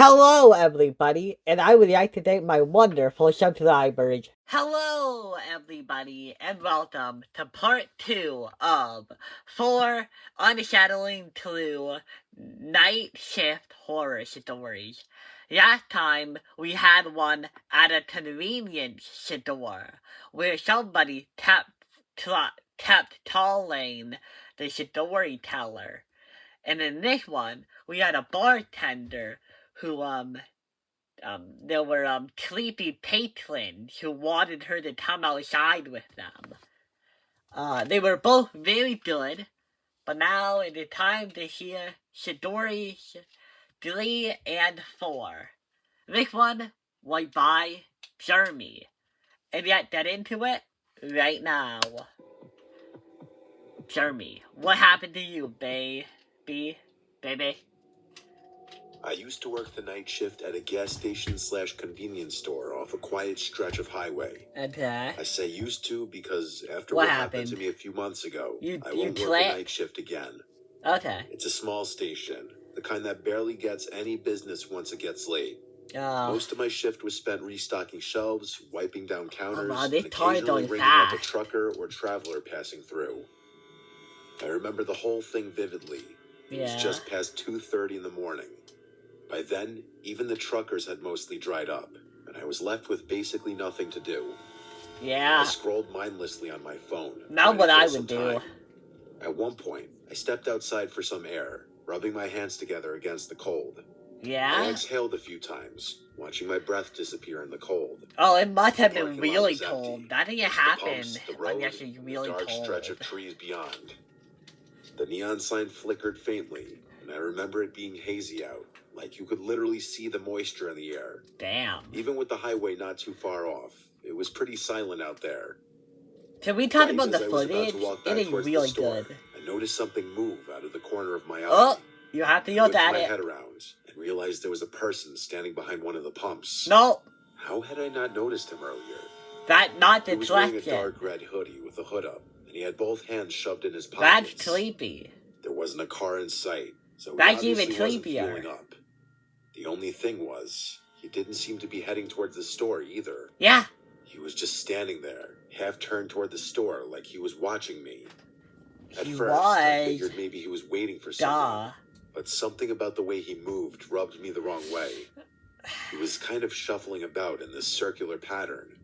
Hello, everybody, and I would like to thank my wonderful subscribers. Hello, everybody, and welcome to part 2 of 4 Unsettling True Night Shift Horror Stories. Last time, we had one at a convenience store, where somebody kept calling the storyteller. And in this one, we had a bartender who, there were, sleepy patrons who wanted her to come outside with them. They were both very good, but now it is time to hear stories 3 and 4. This one was by Jeremy, and let's get into it right now. Jeremy, what happened to you, baby? I used to work the night shift at a gas station / convenience store off a quiet stretch of highway. Okay. I say used to because after what happened to me a few months ago, I won't work the night shift again. Okay. It's a small station, the kind that barely gets any business once it gets late. Most of my shift was spent restocking shelves, wiping down counters, and occasionally ringing up a trucker or traveler passing through. I remember the whole thing vividly. It was just past 2:30 in the morning. By then, even the truckers had mostly dried up, and I was left with basically nothing to do. I scrolled mindlessly on my phone. Not what I would do. At one point, I stepped outside for some air, rubbing my hands together against the cold. I exhaled a few times, watching my breath disappear in the cold. Oh, it must have been really cold. That didn't happen unless it's really cold. The dark stretch of trees beyond. The neon sign flickered faintly, and I remember it being hazy out, like you could literally see the moisture in the air. Damn. Even with the highway not too far off, it was pretty silent out there. Can we talk about the footage? It is really good. I noticed something move out of the corner of my eye. Oh, you have to look at it. I whipped my head around and realized there was a person standing behind one of the pumps. No. How had I not noticed him earlier? That's not the He was wearing a dark red hoodie with a hood up, and he had both hands shoved in his pockets. That's creepy. There wasn't a car in sight, so that's even creepier. Up. The only thing was, he didn't seem to be heading towards the store either. Yeah. He was just standing there, half turned toward the store, like he was watching me. At first, I figured maybe he was waiting for someone. But something about the way he moved rubbed me the wrong way. He was kind of shuffling about in this circular pattern.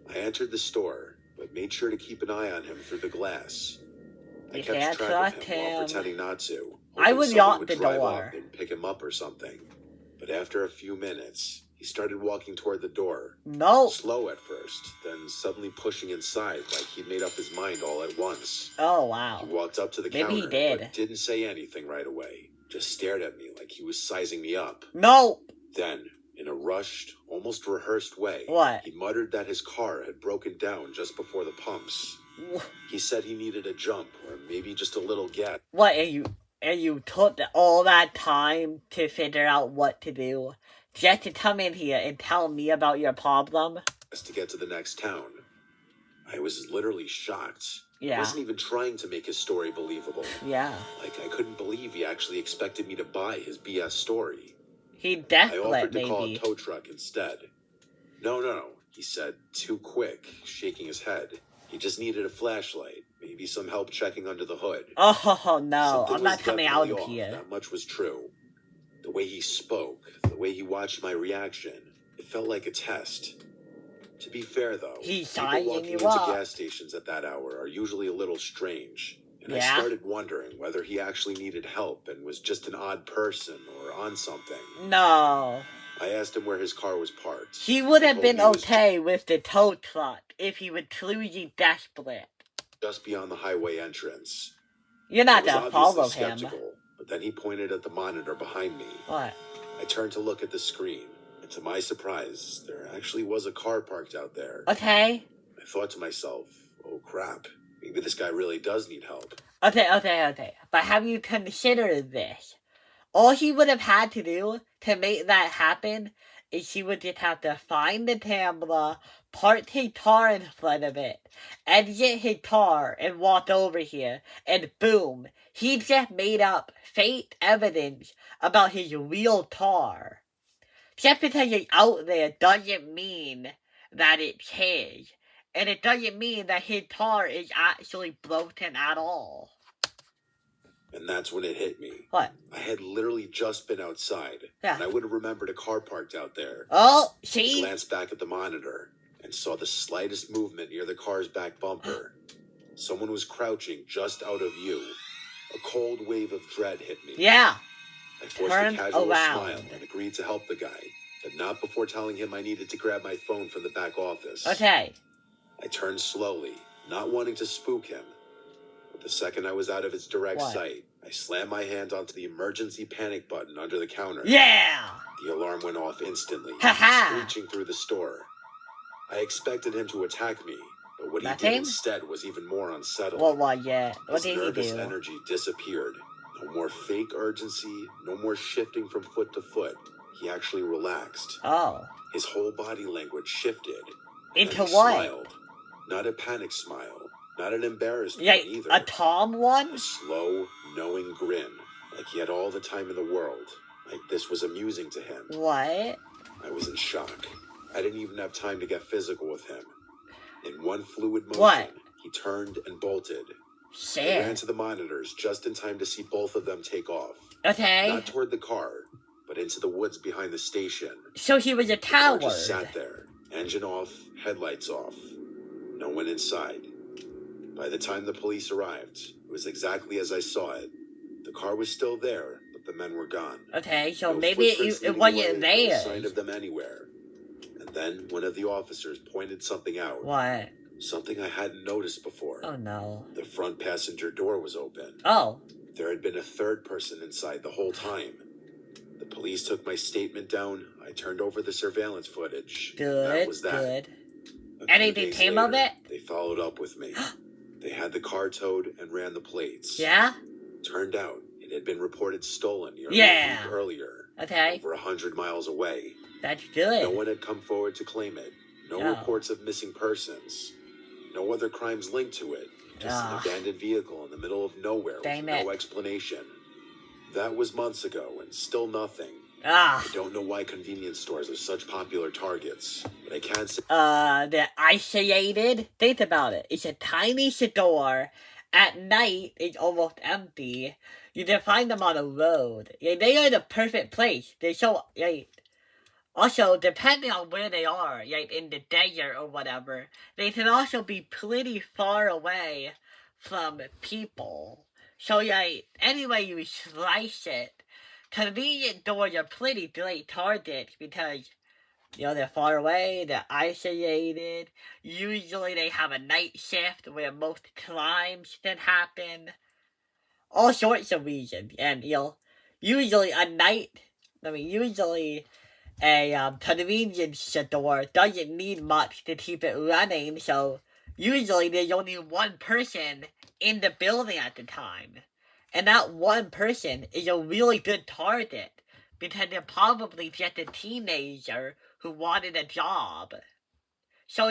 I entered the store, but made sure to keep an eye on him through the glass. I kept track of him while pretending not to. I would lock the door and pick him up or something. But after a few minutes, he started walking toward the door. No. Slow at first, then suddenly pushing inside like he'd made up his mind all at once. Oh, wow. He walked up to the counter, but didn't say anything right away. Just stared at me like he was sizing me up. No. Then, in a rushed, almost rehearsed way, he muttered that his car had broken down just before the pumps. He said he needed a jump, or maybe just a little gas. What, and you took all that time to figure out what to do? Just to come in here and tell me about your problem? To get to the next town. I was literally shocked. Yeah. He wasn't even trying to make his story believable. Yeah. Like, I couldn't believe he actually expected me to buy his BS story. He definitely I offered to call a tow truck instead. No, he said, too quick, shaking his head. He just needed a flashlight, maybe some help checking under the hood. Oh, no, I'm not coming out of here. That much was true. The way he spoke, the way he watched my reaction, it felt like a test. To be fair, though, people walking into gas stations at that hour are usually a little strange. And I started wondering whether he actually needed help and was just an odd person or on something. No. I asked him where his car was parked. He would have been okay with the tow truck if he was truly desperate. Just beyond the highway entrance. You're not gonna follow him. But then he pointed at the monitor behind me. What? I turned to look at the screen, and to my surprise, there actually was a car parked out there. Okay. I thought to myself, oh crap, maybe this guy really does need help. Okay. But have you considered this? All he would have had to do to make that happen is he would just have to find the camera, park his car in front of it, exit his car, and walk over here, and boom, he just made up fake evidence about his real car. Just because it's out there doesn't mean that it's his. And it doesn't mean that his car is actually broken at all. And that's when it hit me. What? I had literally just been outside. Yeah. And I would have remembered a car parked out there. Oh, see? I glanced back at the monitor and saw the slightest movement near the car's back bumper. Someone was crouching just out of view. A cold wave of dread hit me. Yeah. I forced a casual smile and agreed to help the guy, but not before telling him I needed to grab my phone from the back office. Okay. I turned slowly, not wanting to spook him. But the second I was out of his direct sight, I slammed my hand onto the emergency panic button under the counter. Yeah! The alarm went off instantly, screeching through the store. I expected him to attack me, but what he did instead was even more unsettling. What did he do? His nervous energy disappeared. No more fake urgency, no more shifting from foot to foot. He actually relaxed. Oh. His whole body language shifted. Into what? Smiled. Not a panic smile. Not an embarrassed one either. A calm one? A slow, knowing grin. Like he had all the time in the world. Like this was amusing to him. What? I was in shock. I didn't even have time to get physical with him. In one fluid motion, he turned and bolted. I ran to the monitors just in time to see both of them take off. Okay. Not toward the car, but into the woods behind the station. So he was a coward. The car just sat there, engine off, headlights off. No one inside. By the time the police arrived, it was exactly as I saw it. The car was still there, but the men were gone. Okay, so maybe it wasn't there. No sign of them anywhere. And then one of the officers pointed something out. What? Something I hadn't noticed before. Oh, no. The front passenger door was open. Oh. There had been a third person inside the whole time. The police took my statement down. I turned over the surveillance footage. Good, that was that. Good. Anything came of it? They followed up with me. They had the car towed and ran the plates. Yeah? Turned out it had been reported stolen nearly a week earlier. Okay. Over 100 miles away. That's good. No one had come forward to claim it. No reports of missing persons. No other crimes linked to it. Just an abandoned vehicle in the middle of nowhere with no explanation. That was months ago, and still nothing. I don't know why convenience stores are such popular targets, but I can't say... They're isolated. Think about it. It's a tiny store. At night, it's almost empty. You can find them on the road. They are the perfect place. They're so... Also, depending on where they are, in the desert or whatever, they can also be pretty far away from people. So, any way you slice it, convenience stores are pretty great targets because, they're far away, they're isolated. Usually they have a night shift where most crimes can happen. All sorts of reasons. And, usually a convenience store doesn't need much to keep it running, so usually there's only one person in the building at the time. And that one person is a really good target, because they're probably just a teenager who wanted a job. So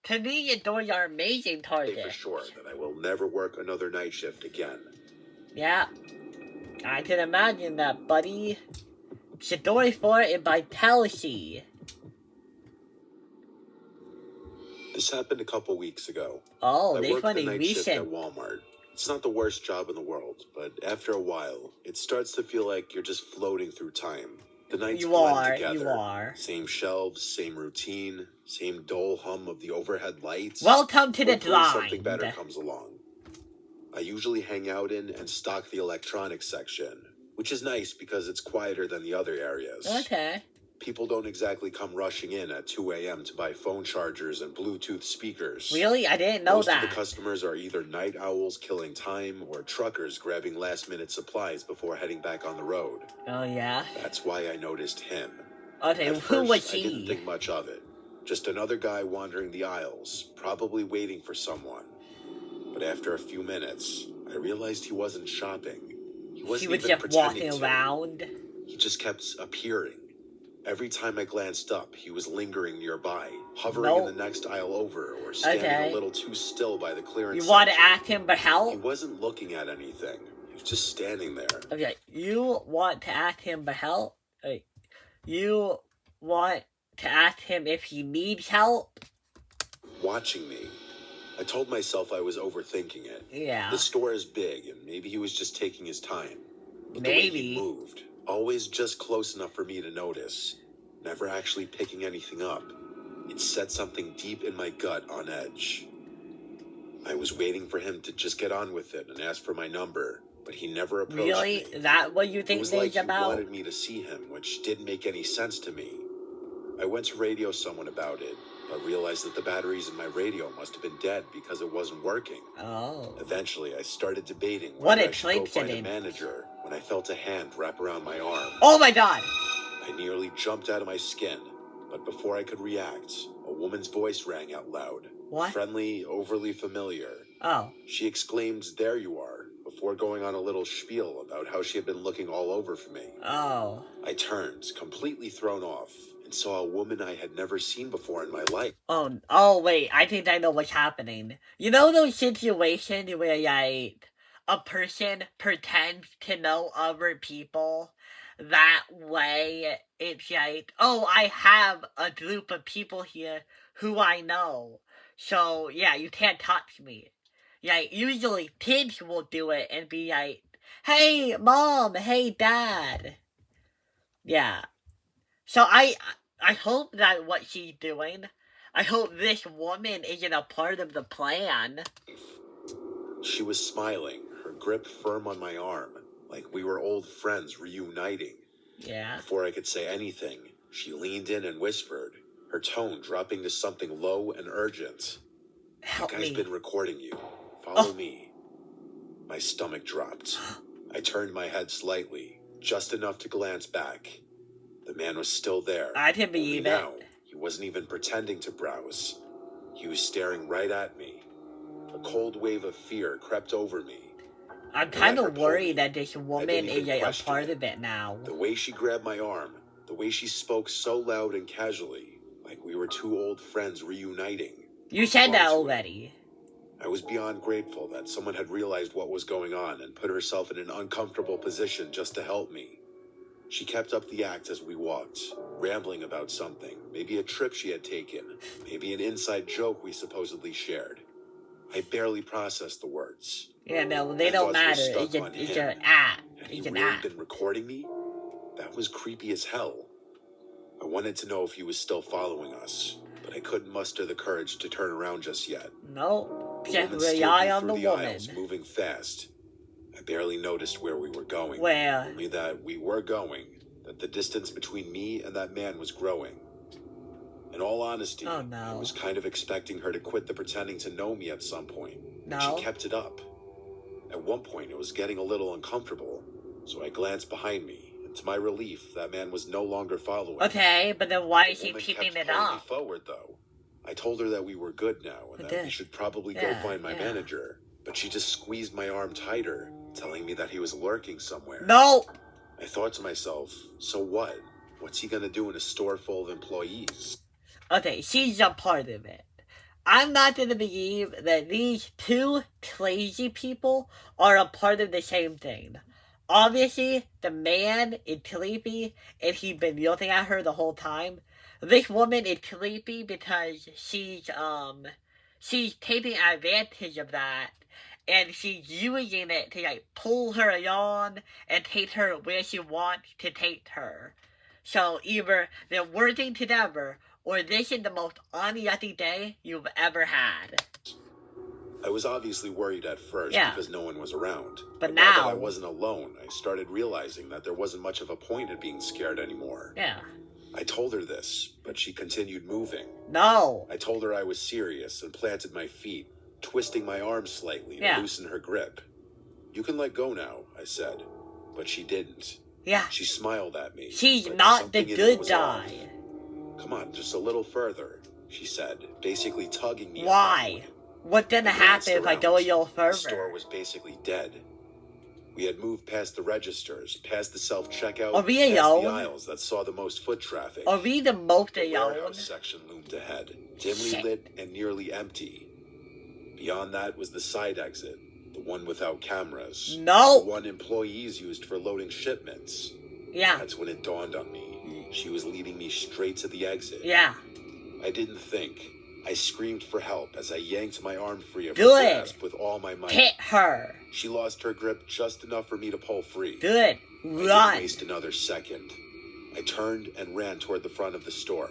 convenience stores are amazing targets. For sure that I will never work another night shift again. Yeah, I can imagine that, buddy. Story 4 in Vitality. This happened a couple weeks ago. Oh, I worked the night shift at Walmart. It's not the worst job in the world, but after a while, it starts to feel like you're just floating through time. The nights blend together. You are. Same shelves, same routine, same dull hum of the overhead lights. Welcome to the grind. Something better comes along. I usually hang out in and stock the electronics section, which is nice because it's quieter than the other areas. Okay. People don't exactly come rushing in at 2 a.m. to buy phone chargers and Bluetooth speakers. Really? I didn't know that. Most of the customers are either night owls killing time or truckers grabbing last-minute supplies before heading back on the road. Oh, yeah? That's why I noticed him. Okay, who was he? I didn't think much of it. Just another guy wandering the aisles, probably waiting for someone. But after a few minutes, I realized he wasn't shopping. He was just walking around. He just kept appearing. Every time I glanced up, he was lingering nearby, hovering in the next aisle over, or standing a little too still by the clearance. You want to ask him for help? He wasn't looking at anything. He was just standing there. Okay, you want to ask him for help? You want to ask him if he needs help? Watching me. I told myself I was overthinking it. Yeah. The store is big, and maybe he was just taking his time. But maybe. The way he moved, always just close enough for me to notice, never actually picking anything up, it set something deep in my gut on edge. I was waiting for him to just get on with it and ask for my number, but he never approached me. Really? Is that what you think it was like he wanted me to see him, which didn't make any sense to me. I went to radio someone about it, but realized that the batteries in my radio must have been dead because it wasn't working. Oh. Eventually, I started debating whether I should go find a manager when I felt a hand wrap around my arm. Oh my god! I nearly jumped out of my skin, but before I could react, a woman's voice rang out loud. What? Friendly, overly familiar. Oh. She exclaimed, "There you are," before going on a little spiel about how she had been looking all over for me. Oh. I turned, completely thrown off, and saw a woman I had never seen before in my life. Oh, wait, I think I know what's happening. You know those situations where, like, a person pretends to know other people? That way, it's like, oh, I have a group of people here who I know. So, yeah, you can't touch me. Like, usually kids will do it and be like, hey, mom, hey, dad. Yeah. So I hope that what she's doing, I hope this woman isn't a part of the plan. She was smiling, her grip firm on my arm, like we were old friends reuniting. Yeah. Before I could say anything, she leaned in and whispered, her tone dropping to something low and urgent. Help me. That guy's been recording you. Follow me. My stomach dropped. I turned my head slightly, just enough to glance back. The man was still there. I didn't believe it. Now, he wasn't even pretending to browse. He was staring right at me. A cold wave of fear crept over me. I'm kind of worried that this woman is a part of it now. The way she grabbed my arm, the way she spoke so loud and casually, like we were two old friends reuniting. You said that already. I was beyond grateful that someone had realized what was going on and put herself in an uncomfortable position just to help me. She kept up the act as we walked, rambling about something, maybe a trip she had taken, maybe an inside joke we supposedly shared. I barely processed the words. Yeah, no, they don't matter. It's an act. It's an act. Been recording me? That was creepy as hell. I wanted to know if he was still following us, but I couldn't muster the courage to turn around just yet. No, just rely on the woman. Aisles, moving fast. I barely noticed where we were going. Where? Only that we were going, that the distance between me and that man was growing. In all honesty, I was kind of expecting her to quit the pretending to know me at some point. No. She kept it up. At one point, it was getting a little uncomfortable, so I glanced behind me, and to my relief, that man was no longer following. Okay, but then why is he keeping it up? Me forward, though. I told her that we were good now, and that we should probably go find my manager, but she just squeezed my arm tighter, telling me that he was lurking somewhere. No! I thought to myself, so what? What's he gonna do in a store full of employees? Okay, she's a part of it. I'm not gonna believe that these two crazy people are a part of the same thing. Obviously, the man is creepy, and he's been looking at her the whole time. This woman is creepy because she's taking advantage of that, and she's using it to, like, pull her along and take her where she wants to take her. So either they're working together, or this is the most unlucky day you've ever had. I was obviously worried at first because no one was around. But now that I wasn't alone, I started realizing that there wasn't much of a point in being scared anymore. Yeah. I told her this, but she continued moving. No. I told her I was serious and planted my feet, twisting my arm slightly to loosen her grip. You can let go now, I said, but she didn't. Yeah. She smiled at me. She's not the good guy. Come on, just a little further, she said, basically tugging me. Why? What's gonna happen if I go a little further? The store was basically dead. We had moved past the registers, past the self-checkout, past the aisles that saw the most foot traffic. Are we the most alone? The warehouse section loomed ahead, dimly lit and nearly empty. Beyond that was the side exit, the one without cameras. No! The one employees used for loading shipments. Yeah. That's when it dawned on me. She was leading me straight to the exit. Yeah. I didn't think. I screamed for help as I yanked my arm free of her grasp with all my might. Hit her. She lost her grip just enough for me to pull free. Good. Run. I didn't waste another second. I turned and ran toward the front of the store.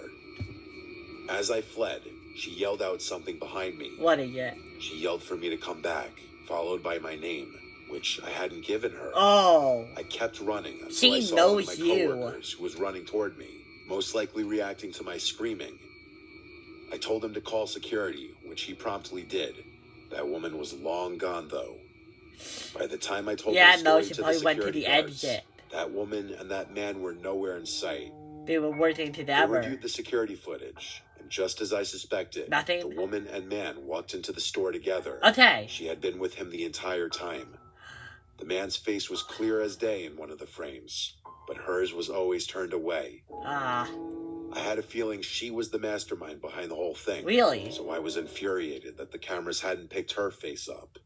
As I fled, she yelled out something behind me. What is it? She yelled for me to come back, followed by my name, which I hadn't given her. Oh. I kept running until she I saw knows one of my coworkers who was running toward me, most likely reacting to my screaming. I told him to call security, which he promptly did. That woman was long gone, though. By the time I told my story to the security guards, that woman and that man were nowhere in sight. They were working together. They reviewed the security footage, and just as I suspected, the woman and man walked into the store together. Okay. She had been with him the entire time. The man's face was clear as day in one of the frames, but hers was always turned away. I had a feeling she was the mastermind behind the whole thing. Really? So I was infuriated that the cameras hadn't picked her face up.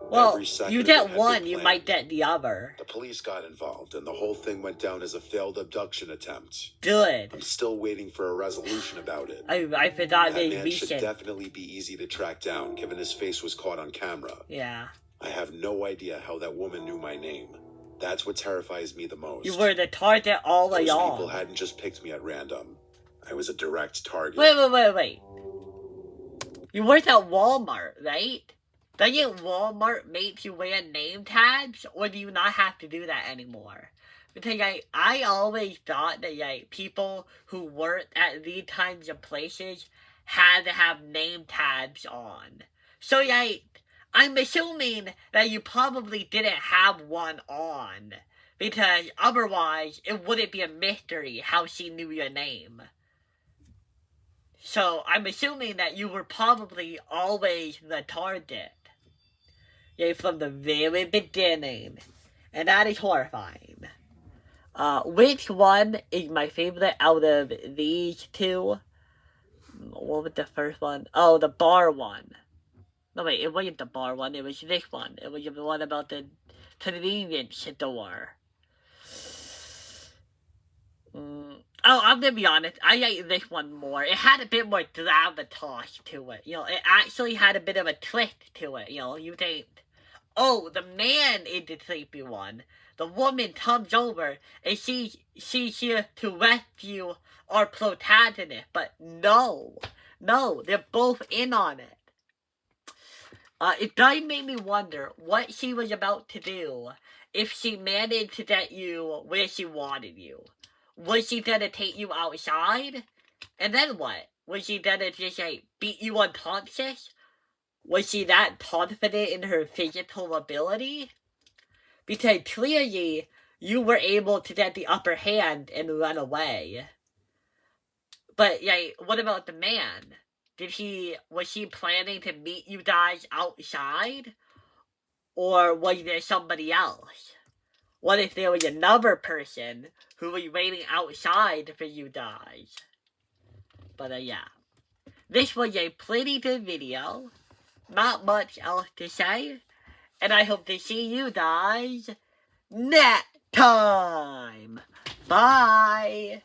Well, you get one, you might get the other. The police got involved, and the whole thing went down as a failed abduction attempt. Good. I'm still waiting for a resolution about it. I forgot that man should definitely be easy to track down, given his face was caught on camera. Yeah. I have no idea how that woman knew my name. That's what terrifies me the most. You were the target all along. Those people hadn't just picked me at random. I was a direct target. Wait. You worked at Walmart, right? Doesn't Walmart make you wear name tags, or do you not have to do that anymore? Because I always thought that people who worked at these kinds of places had to have name tags on. So I'm assuming that you probably didn't have one on, because otherwise it wouldn't be a mystery how she knew your name. So I'm assuming that you were probably always the target. From the very beginning. And that is horrifying. Which one is my favorite out of these two? What was the first one? Oh, the bar one. No, wait, it wasn't the bar one. It was this one. It was the one about the convenience store. Oh, I'm gonna be honest. I like this one more. It had a bit more gravitas to it. It actually had a bit of a twist to it. You think, oh, the man is the sleepy one. The woman comes over and she's here to rescue our protagonist. But no, they're both in on it. It does make me wonder what she was about to do if she managed to get you where she wanted you. Was she gonna take you outside? And then what? Was she gonna just beat you unconscious? Was she that confident in her physical ability? Because clearly, you were able to get the upper hand and run away. But, what about the man? Was he planning to meet you guys outside? Or was there somebody else? What if there was another person who was waiting outside for you guys? But, this was a pretty good video. Not much else to say. And I hope to see you guys next time. Bye.